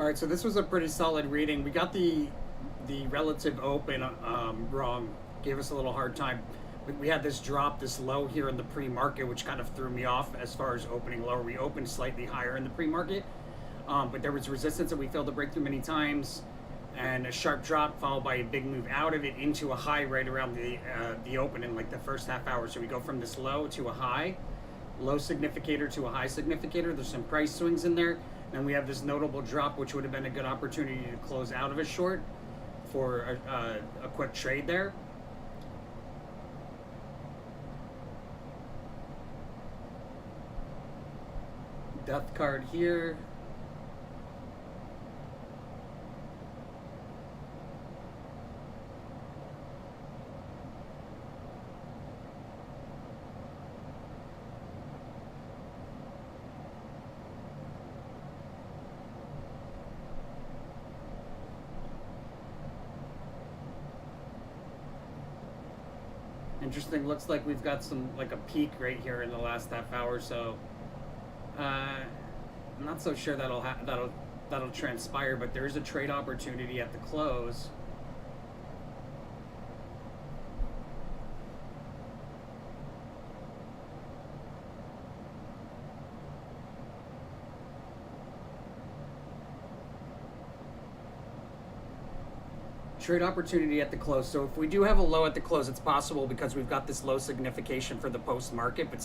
All right, so this was a pretty solid reading. We got the relative open wrong. Gave us a little hard time. We had this drop, this low here in the pre-market, which kind of threw me off as far as opening lower. We opened slightly higher in the pre-market, but there was resistance that we failed to break through many times, and a sharp drop followed by a big move out of it into a high right around the open in like the first half hour. So we go from this low to a high, low significator to a high significator. There's some price swings in there. And we have this notable drop, which would have been a good opportunity to close out of a short for a quick trade there. Death card here. Interesting. Looks like we've got some like a peak right here in the last half hour. So I'm not so sure that'll transpire, but there is a trade opportunity at the close. Trade opportunity at the close. So if we do have a low at the close, it's possible because we've got this low signification for the post market. But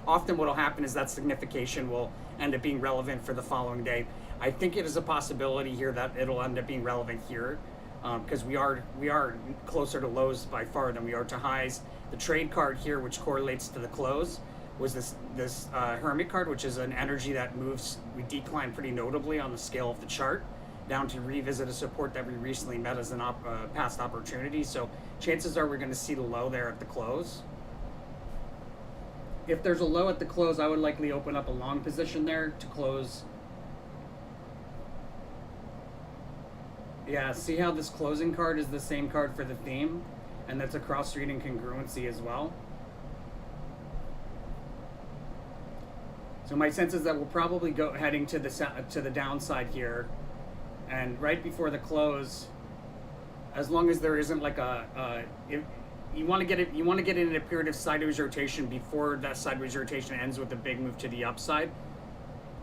often what will happen is that signification will end up being relevant for the following day. I think it is a possibility here that it'll end up being relevant here because we are closer to lows by far than we are to highs. The trade card here, which correlates to the close, was this Hermit card, which is an energy that moves. We decline pretty notably on the scale of the chart, down to revisit a support that we recently met as an past opportunity. So chances are we're going to see the low there at the close. If there's a low at the close, I would likely open up a long position there to close. Yeah, see how this closing card is the same card for the theme? And that's a cross-reading congruency as well. So my sense is that we'll probably go heading to the downside here. And right before the close, as long as there isn't like you want to get it in a period of sideways rotation before that sideways rotation ends with a big move to the upside,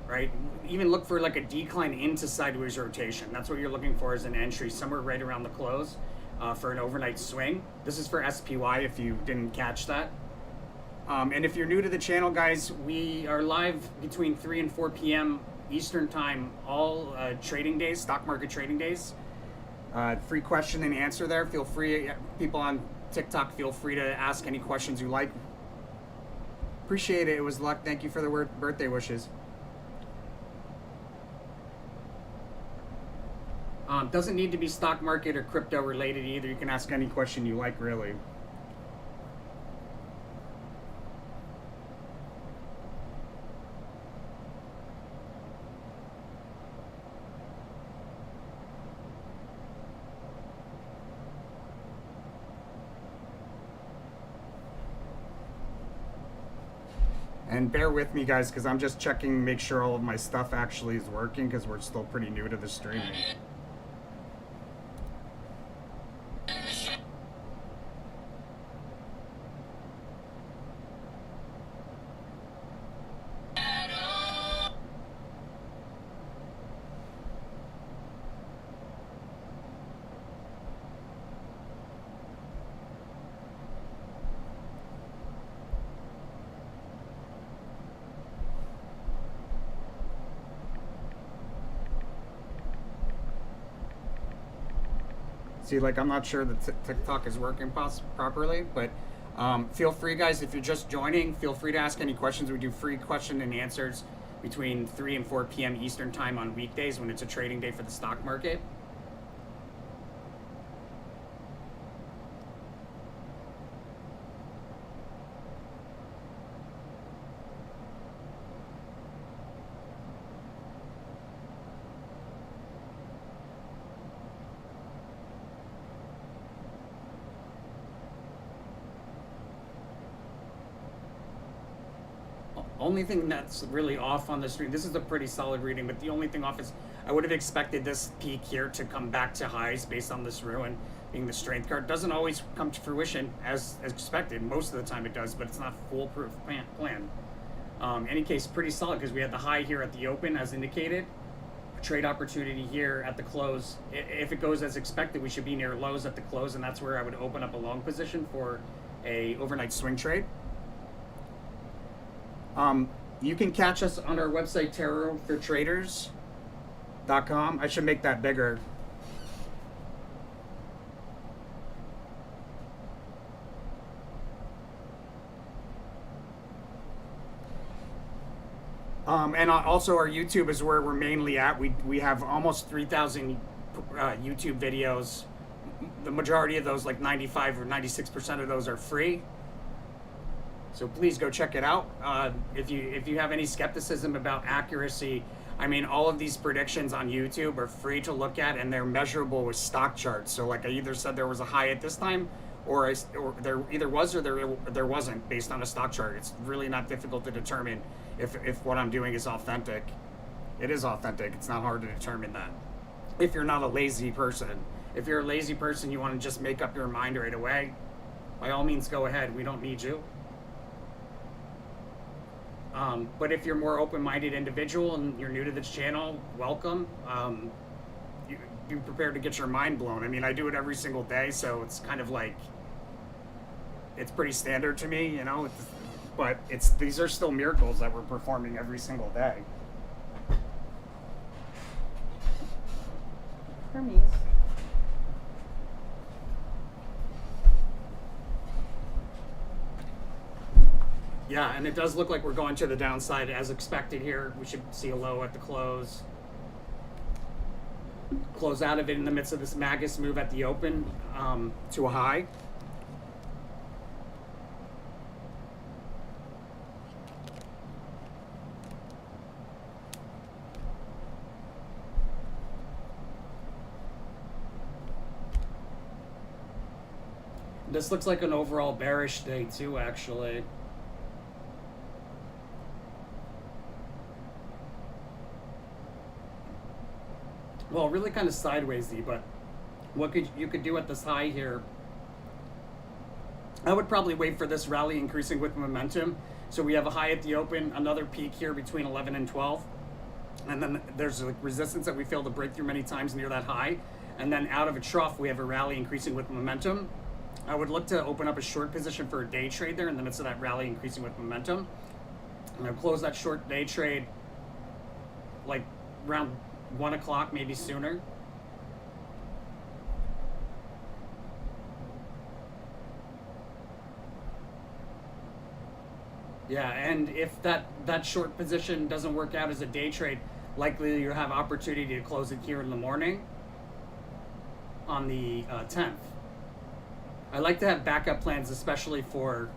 right? Even look for like a decline into sideways rotation. That's what you're looking for as an entry, somewhere right around the close for an overnight swing. This is for SPY if you didn't catch that. And if you're new to the channel, guys, we are live between 3 and 4 p.m. Eastern time, all trading days, stock market trading days. Free question and answer there. Feel free, people on TikTok, feel free to ask any questions you like. Appreciate it. It was luck. Thank you for the birthday wishes. Doesn't need to be stock market or crypto related either. You can ask any question you like, really. And bear with me, guys, because I'm just checking, make sure all of my stuff actually is working, because we're still pretty new to the streaming. See, like, I'm not sure that TikTok is working properly, but feel free, guys, if you're just joining, feel free to ask any questions. We do free question and answers between 3 and 4 p.m. Eastern time on weekdays when it's a trading day for the stock market. Only thing that's really off on the stream, this is a pretty solid reading, but the only thing off is I would have expected this peak here to come back to highs based on this ruin being the strength card. Doesn't always come to fruition as expected. Most of the time it does, but it's not a foolproof plan. Any case, pretty solid because we had the high here at the open as indicated. Trade opportunity here at the close. If it goes as expected, we should be near lows at the close, and that's where I would open up a long position for a overnight swing trade. You can catch us on our website, tarotfortraders.com. I should make that bigger. And also our YouTube is where we're mainly at. We have almost 3,000 YouTube videos. The majority of those, like 95 or 96% of those, are free. So please go check it out. If you have any skepticism about accuracy, I mean, all of these predictions on YouTube are free to look at, and they're measurable with stock charts. So like I either said there was a high at this time, or there either was or there wasn't based on a stock chart. It's really not difficult to determine if what I'm doing is authentic. It is authentic. It's not hard to determine that. If you're not a lazy person. If you're a lazy person, you want to just make up your mind right away, by all means go ahead. We don't need you. But if you're a more open-minded individual and you're new to this channel, welcome. You be prepared to get your mind blown. I mean, I do it every single day, so it's kind of like, it's pretty standard to me, you know. But these are still miracles that we're performing every single day. Hermes. Yeah, and it does look like we're going to the downside as expected here. We should see a low at the close. Close out of it in the midst of this Magus move at the open to a high. This looks like an overall bearish day too, actually. Well, really kind of sidewaysy, but what you could do at this high here, I would probably wait for this rally increasing with momentum. So we have a high at the open, another peak here between 11 and 12. And then there's a resistance that we failed to break through many times near that high. And then out of a trough, we have a rally increasing with momentum. I would look to open up a short position for a day trade there in the midst of that rally increasing with momentum. And I'll close that short day trade like around 1 o'clock, maybe sooner. Yeah, and if that short position doesn't work out as a day trade, likely you'll have opportunity to close it here in the morning on the 10th. I like to have backup plans, especially for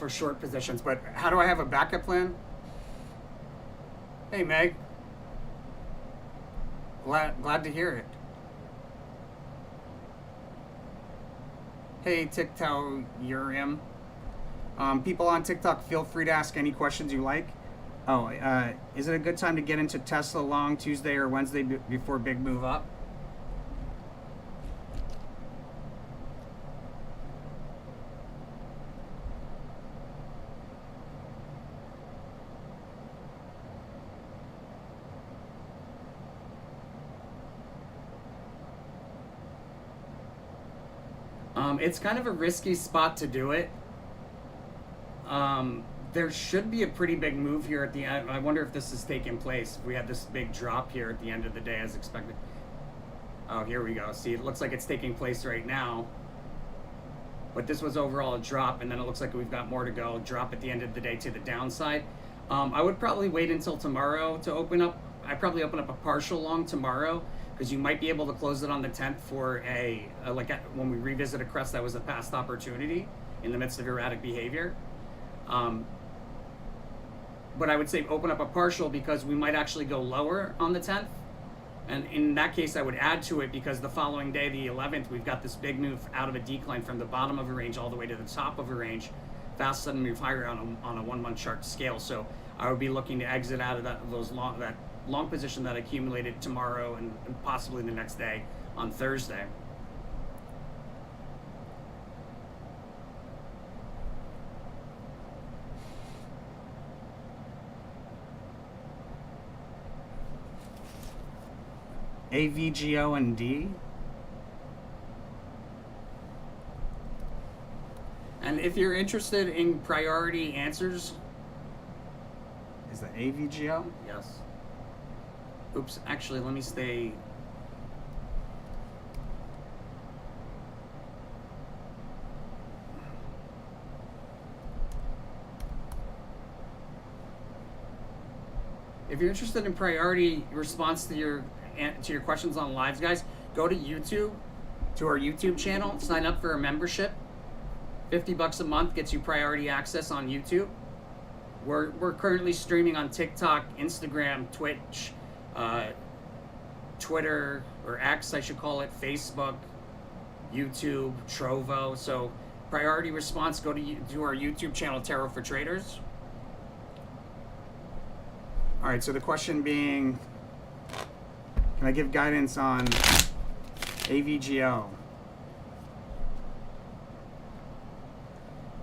short positions. But how do I have a backup plan? Hey, Meg. Glad to hear it. Hey, TikTok Urium. People on TikTok, feel free to ask any questions you like. Oh, is it a good time to get into Tesla long Tuesday or Wednesday before big move up? It's kind of a risky spot to do it. There should be a pretty big move here at the end. I wonder if this is taking place. If we had this big drop here at the end of the day as expected. Oh, here we go. See, it looks like it's taking place right now. But this was overall a drop, and then it looks like we've got more to go. Drop at the end of the day to the downside. I would probably wait until tomorrow to open up. I'd probably open up a partial long tomorrow, because you might be able to close it on the 10th for when we revisit a crest that was a past opportunity in the midst of erratic behavior. But I would say open up a partial because we might actually go lower on the 10th. And in that case, I would add to it because the following day, the 11th, we've got this big move out of a decline from the bottom of a range all the way to the top of a range. Fast sudden move higher on a 1 month chart scale. So I would be looking to exit out of that long position that accumulated tomorrow and possibly the next day on Thursday. AVGO and D. And if you're interested in priority answers, is that AVGO? Yes. Oops, actually, let me stay. If you're interested in priority response to your questions on lives, guys, go to YouTube, to our YouTube channel, sign up for a membership. $50 a month gets you priority access on YouTube. We're currently streaming on TikTok, Instagram, Twitch, Twitter, or X, I should call it, Facebook, YouTube, Trovo. So priority response, go to our YouTube channel, Tarot for Traders. All right, so the question being, can I give guidance on AVGO?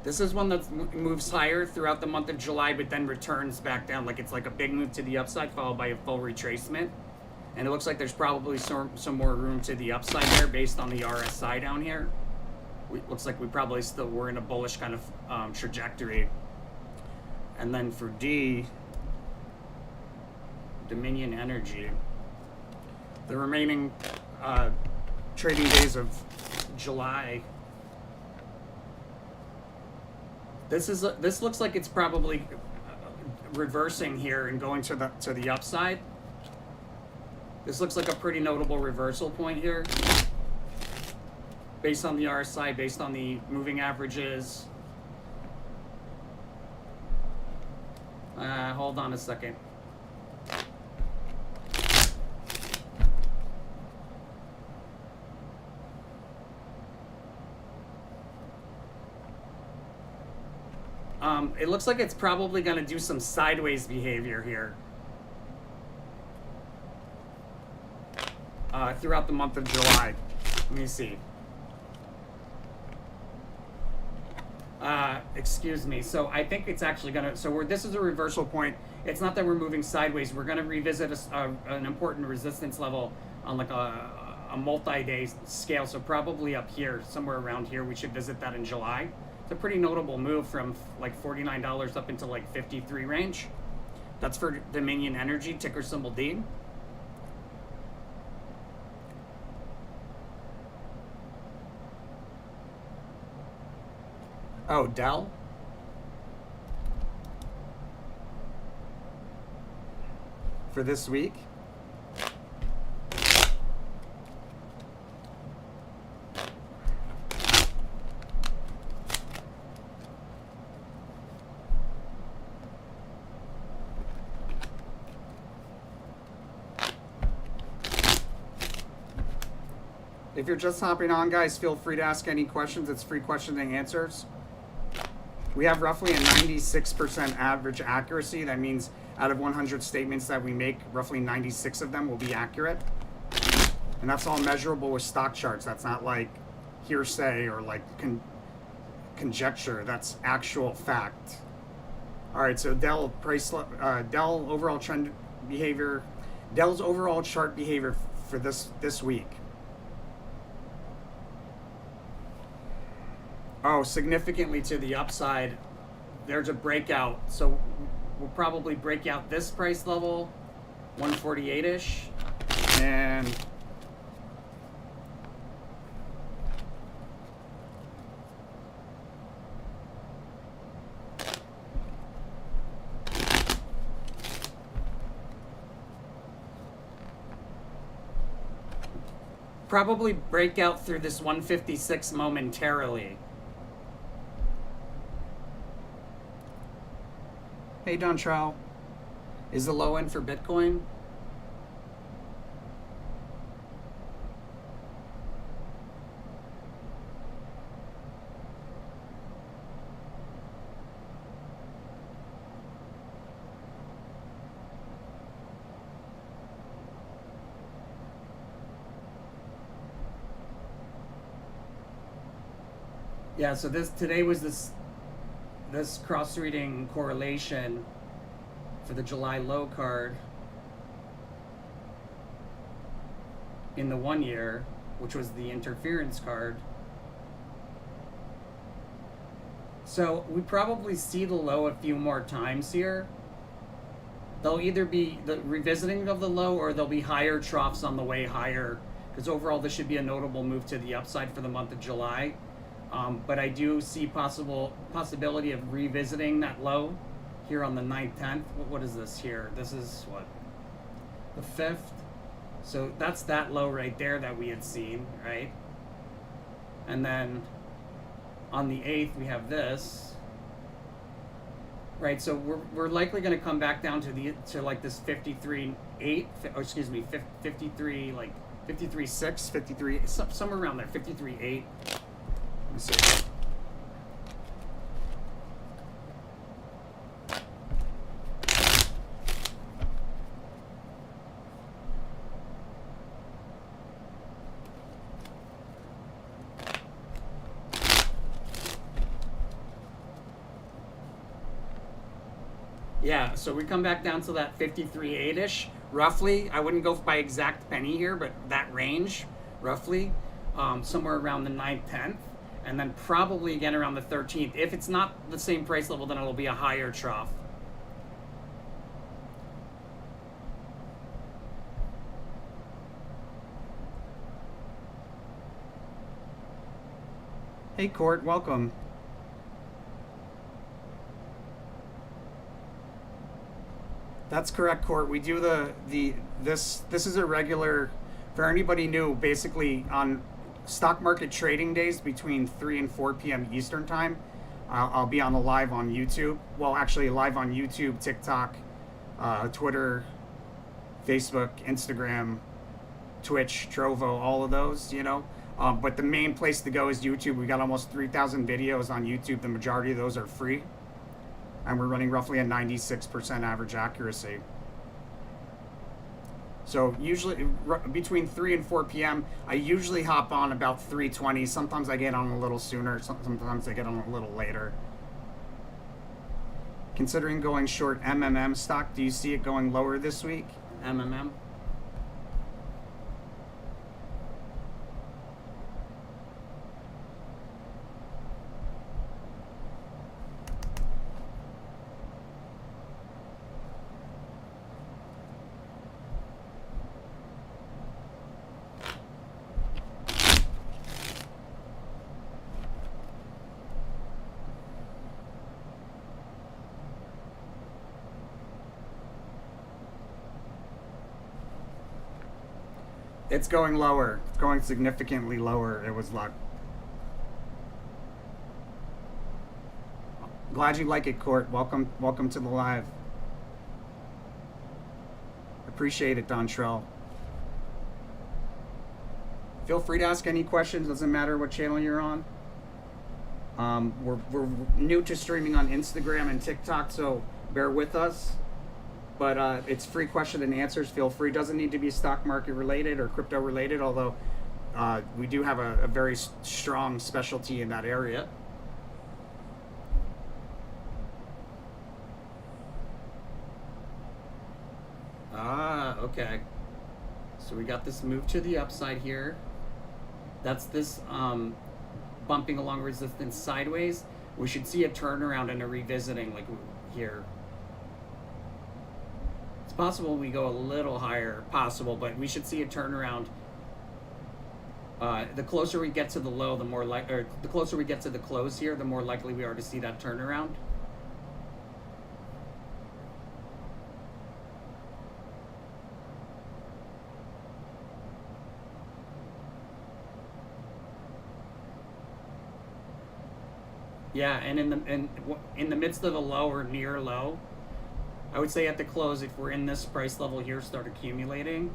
This is one that moves higher throughout the month of July, but then returns back down. Like it's like a big move to the upside, followed by a full retracement. And it looks like there's probably some more room to the upside there based on the RSI down here. Looks like we're in a bullish kind of trajectory. And then for D, Dominion Energy, the remaining trading days of July. This looks like it's probably reversing here and going to the upside. This looks like a pretty notable reversal point here, based on the RSI, based on the moving averages. Hold on a second. It looks like it's probably going to do some sideways behavior here throughout the month of July. Let me see. Excuse me. So I think it's actually going to... So this is a reversal point. It's not that we're moving sideways. We're going to revisit an important resistance level on like a multi-day scale. So probably up here, somewhere around here. We should visit that in July. It's a pretty notable move from like $49 up into like 53 range. That's for Dominion Energy, ticker symbol D. Oh, Dell. For this week. If you're just hopping on, guys, feel free to ask any questions. It's free question and answers. We have roughly a 96% average accuracy. That means out of 100 statements that we make, roughly 96 of them will be accurate. And that's all measurable with stock charts. That's not like hearsay or like conjecture. That's actual fact. All right, so Dell overall trend behavior. Dell's overall chart behavior for this week. Oh, significantly to the upside. There's a breakout. So we'll probably break out this price level, 148-ish. And probably break out through this 156 momentarily. Hey, Don Trow. Is the low end for Bitcoin? Yeah, so today was this cross reading correlation for the July low card in the 1 year, which was the interference card. So we probably see the low a few more times here. There'll either be the revisiting of the low, or there'll be higher troughs on the way higher, because overall this should be a notable move to the upside for the month of July. But I do see possibility of revisiting that low here on the 9th, 10th. What is this here? This is what? The 5th. So that's that low right there that we had seen, right? And then on the 8th we have this. Right, so we're likely going to come back down to like this 53.8, or excuse me, 53, like 53.6, 53, somewhere around there, 53.8. Let me see. Yeah, so we come back down to that 53.8-ish, roughly. I wouldn't go by exact penny here, but that range, roughly, somewhere around the 9th, 10th, and then probably again around the 13th. If it's not the same price level, then it'll be a higher trough. Hey, Court, welcome. That's correct, Court. We do this is a regular, for anybody new, basically on stock market trading days between 3 and 4 p.m. Eastern time. I'll be on a live on YouTube. Well, actually live on YouTube, TikTok, Twitter, Facebook, Instagram, Twitch, Trovo, all of those, you know. But the main place to go is YouTube. We got almost 3,000 videos on YouTube. The majority of those are free. And we're running roughly a 96% average accuracy. So usually between 3 and 4 p.m., I usually hop on about 3:20. Sometimes I get on a little sooner. Sometimes I get on a little later. Considering going short MMM stock, do you see it going lower this week? MMM? It's going lower. It's going significantly lower. It was luck. Glad you like it, Court. Welcome to the live. Appreciate it, Dontrell. Feel free to ask any questions. Doesn't matter what channel you're on. We're new to streaming on Instagram and TikTok, so bear with us. But it's free question and answers. Feel free. Doesn't need to be stock market related or crypto related, although we do have a very strong specialty in that area. Ah, okay. So we got this move to the upside here. That's this bumping along resistance sideways. We should see a turnaround and a revisiting like here. It's possible we go a little higher, possible, but we should see a turnaround. The closer we get to the low, the more or the closer we get to the close here, the more likely we are to see that turnaround. Yeah, and in the midst of a low or near low, I would say at the close, if we're in this price level here, start accumulating.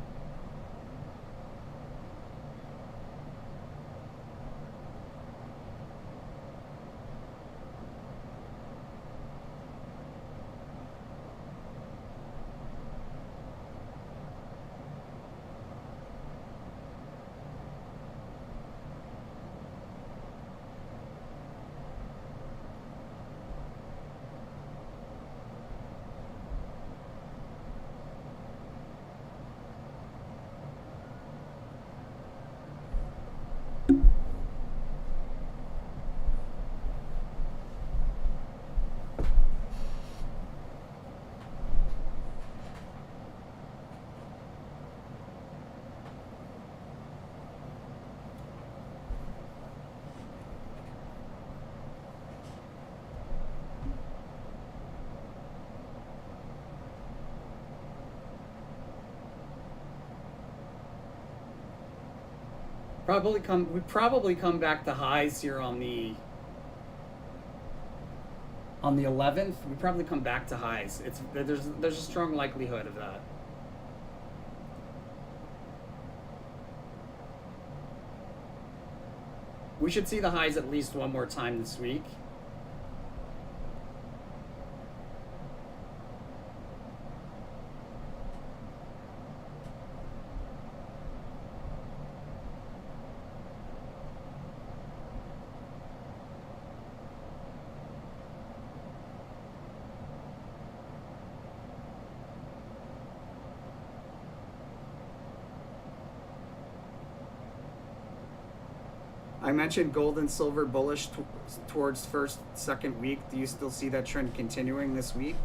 We probably come back to highs here on the 11th. We probably come back to highs. There's a strong likelihood of that. We should see the highs at least one more time this week. I mentioned gold and silver bullish towards second week. Do you still see that trend continuing this week?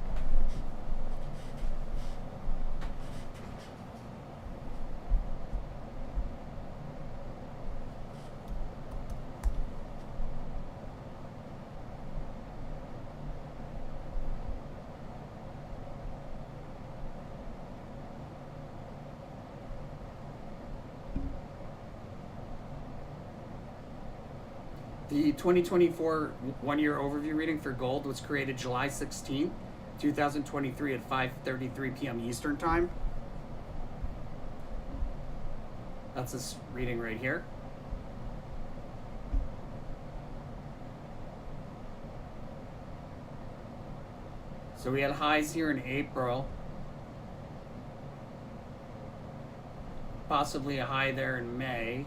The 2024 one-year overview reading for gold was created July 16th, 2023 at 5:33 p.m. Eastern Time. That's this reading right here. So we had highs here in April. Possibly a high there in May.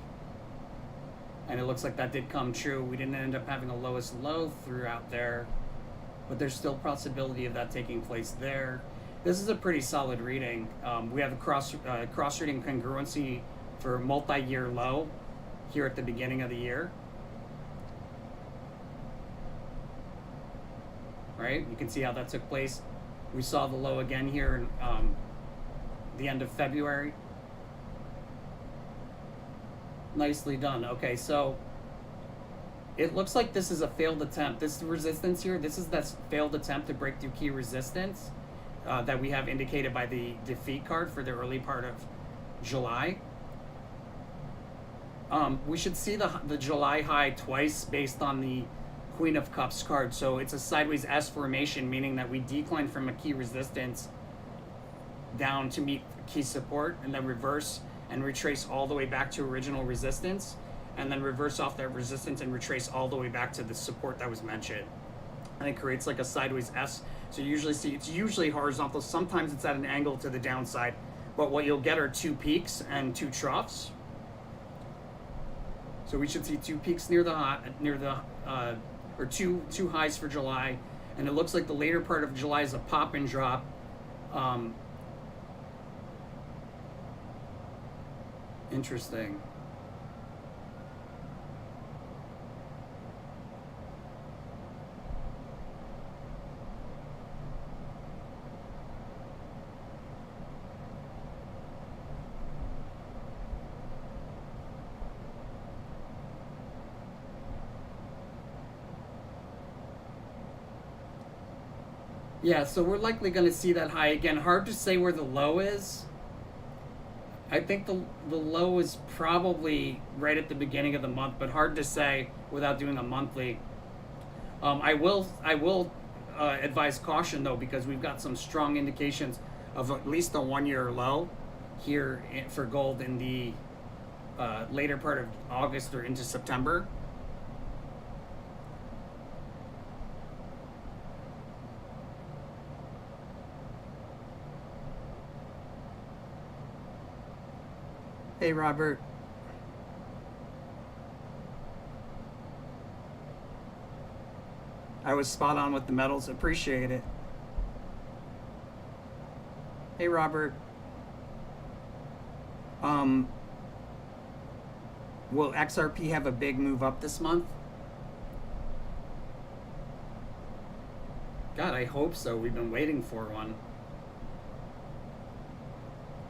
And it looks like that did come true. We didn't end up having a lowest low throughout there, but there's still possibility of that taking place there. This is a pretty solid reading. We have a cross-reading congruency for multi-year low here at the beginning of the year. Right? You can see how that took place. We saw the low again here in the end of February. Nicely done. Okay, so it looks like this is a failed attempt. This resistance here, this is that failed attempt to break through key resistance that we have indicated by the defeat card for the early part of July. We should see the July high twice based on the Queen of Cups card. So it's a sideways S formation, meaning that we decline from a key resistance down to meet key support and then reverse and retrace all the way back to original resistance, and then reverse off that resistance and retrace all the way back to the support that was mentioned. And it creates like a sideways S. So you usually see it's usually horizontal. Sometimes it's at an angle to the downside, but what you'll get are two peaks and two troughs. So we should see two peaks near the or two highs for July, and it looks like the later part of July is a pop and drop. Interesting. Yeah, so we're likely going to see that high again. Hard to say where the low is. I think the low is probably right at the beginning of the month, but hard to say without doing a monthly. I will advise caution though, because we've got some strong indications of at least a 1 year low here for gold in the later part of August or into September. Hey, Robert. I was spot on with the metals. Appreciate it. Hey, Robert. Will XRP have a big move up this month? God, I hope so. We've been waiting for one.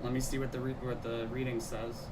Let me see what the reading says.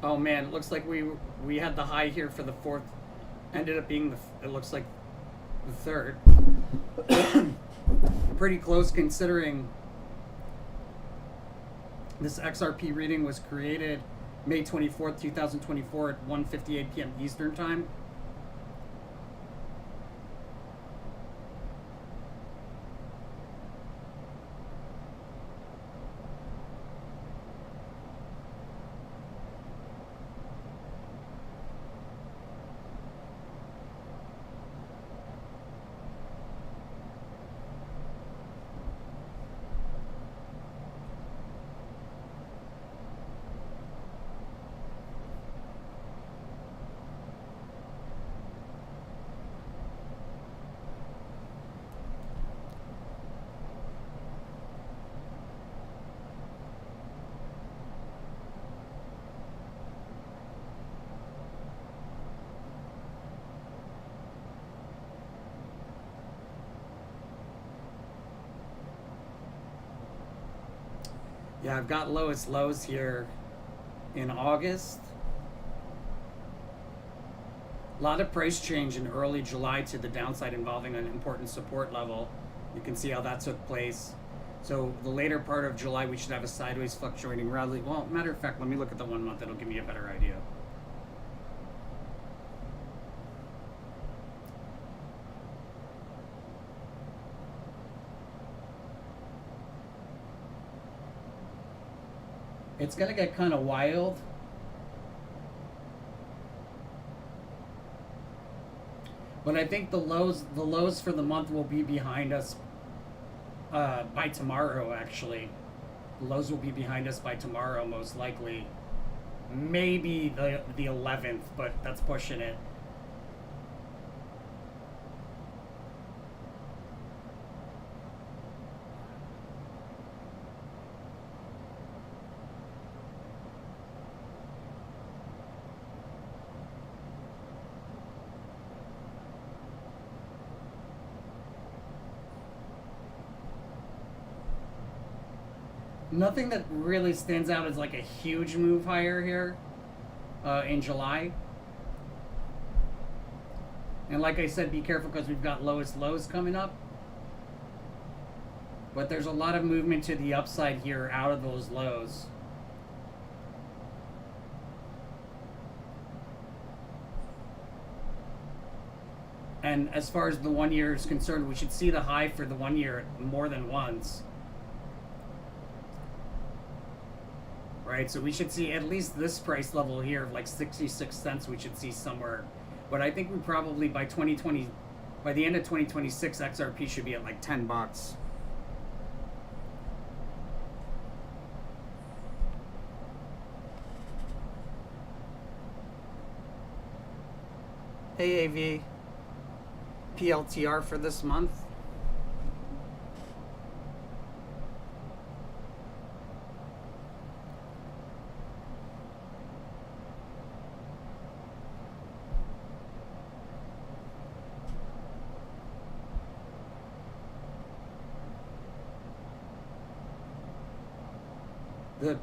Oh man, it looks like we had the high here for the fourth, ended up being it looks like the third. Pretty close considering this XRP reading was created May 24th, 2024 at 1:58 p.m. Eastern Time. Yeah, I've got lowest lows here in August. A lot of price change in early July to the downside involving an important support level. You can see how that took place. So the later part of July, we should have a sideways fluctuating rally. Well, matter of fact, let me look at the 1 month. That'll give me a better idea. It's gonna get kind of wild. But I think the lows for the month will be behind us by tomorrow. Actually, the lows will be behind us by tomorrow, most likely. Maybe the 11th, but that's pushing it. Nothing that really stands out as like a huge move higher here in July. And like I said, be careful because we've got lowest lows coming up. But there's a lot of movement to the upside here out of those lows. And as far as the 1 year is concerned, we should see the high for the 1 year more than once. Right, so we should see at least this price level here of like 66 cents we should see somewhere. But I think we probably by the end of 2026, XRP should be at like 10 bucks. Hey AV, PLTR for this month. The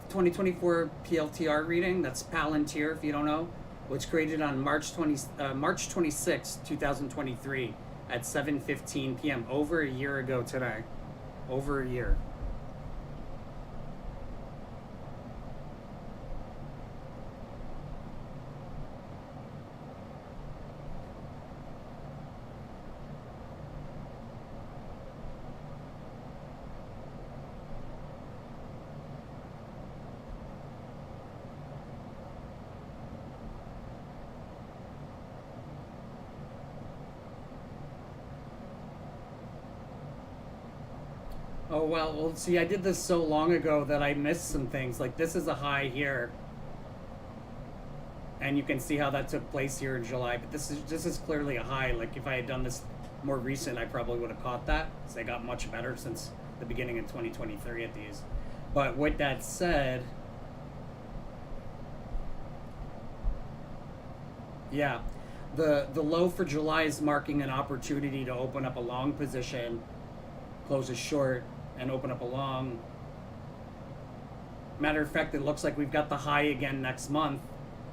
2024 PLTR reading, that's Palantir, if you don't know, was created on March 26, 2023 at 7:15 p.m. over a year ago today. Over a year. Oh, well, see, I did this so long ago that I missed some things. Like, this is a high here. And you can see how that took place here in July. But this is clearly a high. Like, if I had done this more recent, I probably would have caught that. Because they got much better since the beginning of 2023 at these. But with that said, yeah, the low for July is marking an opportunity to open up a long position, close a short, and open up a long. Matter of fact, it looks like we've got the high again next month,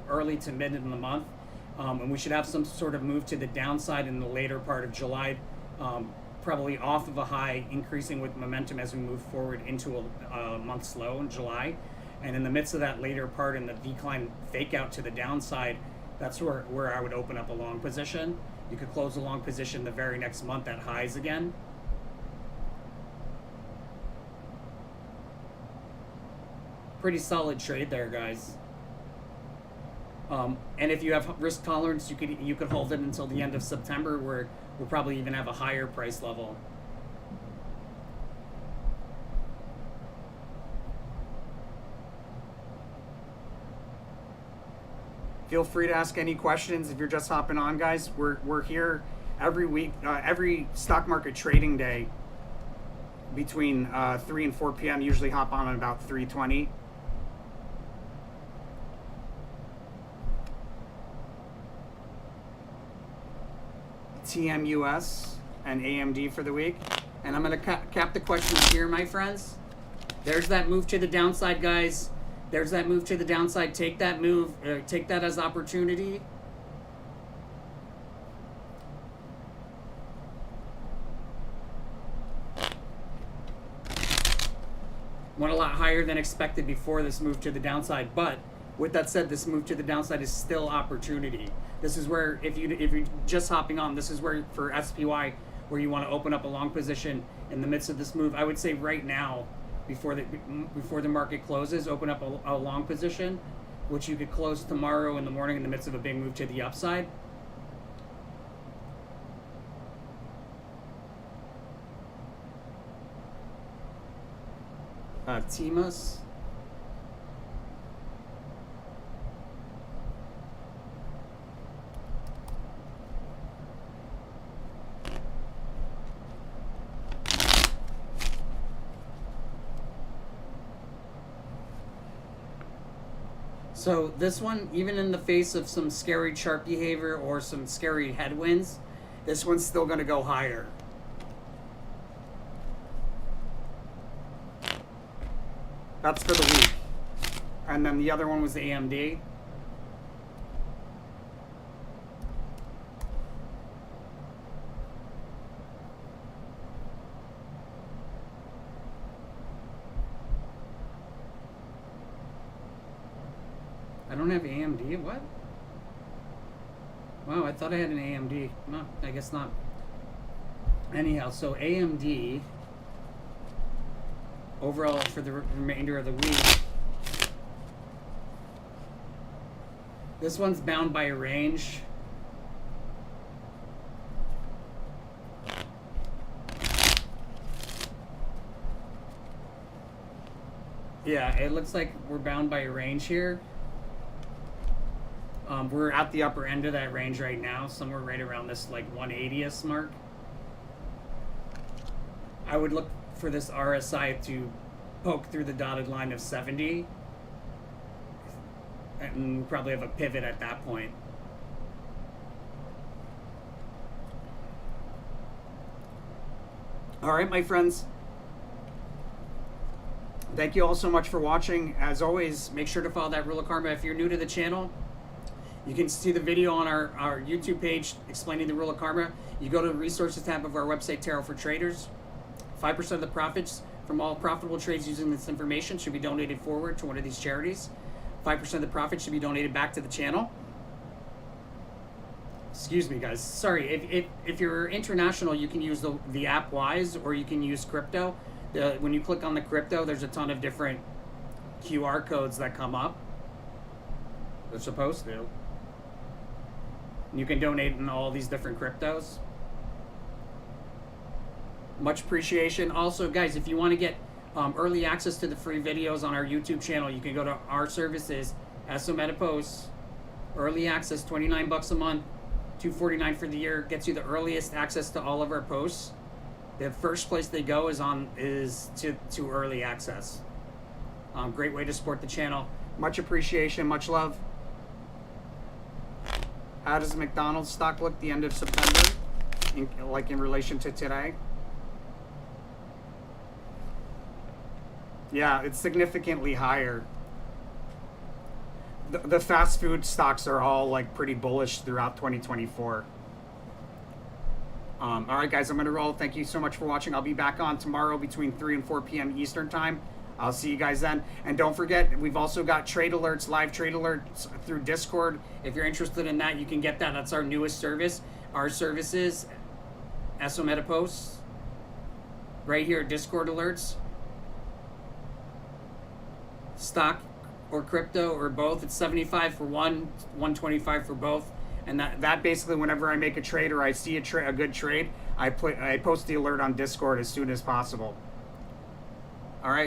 early to mid in the month. And we should have some sort of move to the downside in the later part of July, probably off of a high, increasing with momentum as we move forward into a month's low in July. And in the midst of that later part in the decline fake out to the downside, that's where I would open up a long position. You could close a long position the very next month at highs again. Pretty solid trade there, guys. And if you have risk tolerance, you could hold it until the end of September, where we'll probably even have a higher price level. Feel free to ask any questions if you're just hopping on, guys. We're here every week, every stock market trading day between 3 and 4 p.m. Usually hop on at about 3:20. TMUS and AMD for the week. And I'm going to cap the questions here, my friends. There's that move to the downside, guys. There's that move to the downside. Take that move. Take that as opportunity. Went a lot higher than expected before this move to the downside, but with that said, this move to the downside is still opportunity. This is where, if you're just hopping on, this is where for SPY, where you want to open up a long position in the midst of this move. I would say right now, before the market closes, open up a long position, which you could close tomorrow in the morning in the midst of a big move to the upside. TMUS. So this one, even in the face of some scary chart behavior or some scary headwinds, this one's still going to go higher. That's for the week. And then the other one was the AMD. I don't have AMD? What? Wow, I thought I had an AMD. No, I guess not. Anyhow, so AMD, overall for the remainder of the week, this one's bound by a range. Yeah, it looks like we're bound by a range here. We're at the upper end of that range right now, somewhere right around this like 180th mark. I would look for this RSI to poke through the dotted line of 70, and we'll probably have a pivot at that point. All right, my friends. Thank you all so much for watching. As always, make sure to follow that Rule of Karma. If you're new to the channel, you can see the video on our YouTube page explaining the Rule of Karma. You go to the resources tab of our website, Tarot for Traders. 5% of the profits from all profitable trades using this information should be donated forward to one of these charities. 5% of the profits should be donated back to the channel. Excuse me, guys. Sorry. If you're international, you can use the app Wise, or you can use crypto. When you click on the crypto, there's a ton of different QR codes that come up. They're supposed to. You can donate in all these different cryptos. Much appreciation. Also, guys, if you want to get early access to the free videos on our YouTube channel, you can go to our services, SOMeta Posts. Early access, $29 a month, $249 for the year. Gets you the earliest access to all of our posts. The first place they go is to early access. Great way to support the channel. Much appreciation, much love. How does McDonald's stock look the end of September, in relation to today? Yeah, it's significantly higher. The fast food stocks are all like pretty bullish throughout 2024. All right, guys, I'm gonna roll. Thank you so much for watching. I'll be back on tomorrow between 3 and 4 p.m. Eastern time. I'll see you guys then. And don't forget, we've also got trade alerts, live trade alerts through Discord. If you're interested in that, you can get that. That's our newest service. Our services, SO Metaposts, right here, Discord alerts, stock or crypto or both. It's 75 for one, 125 for both. And that basically, whenever I make a trade or I see a good trade, I post the alert on Discord as soon as possible.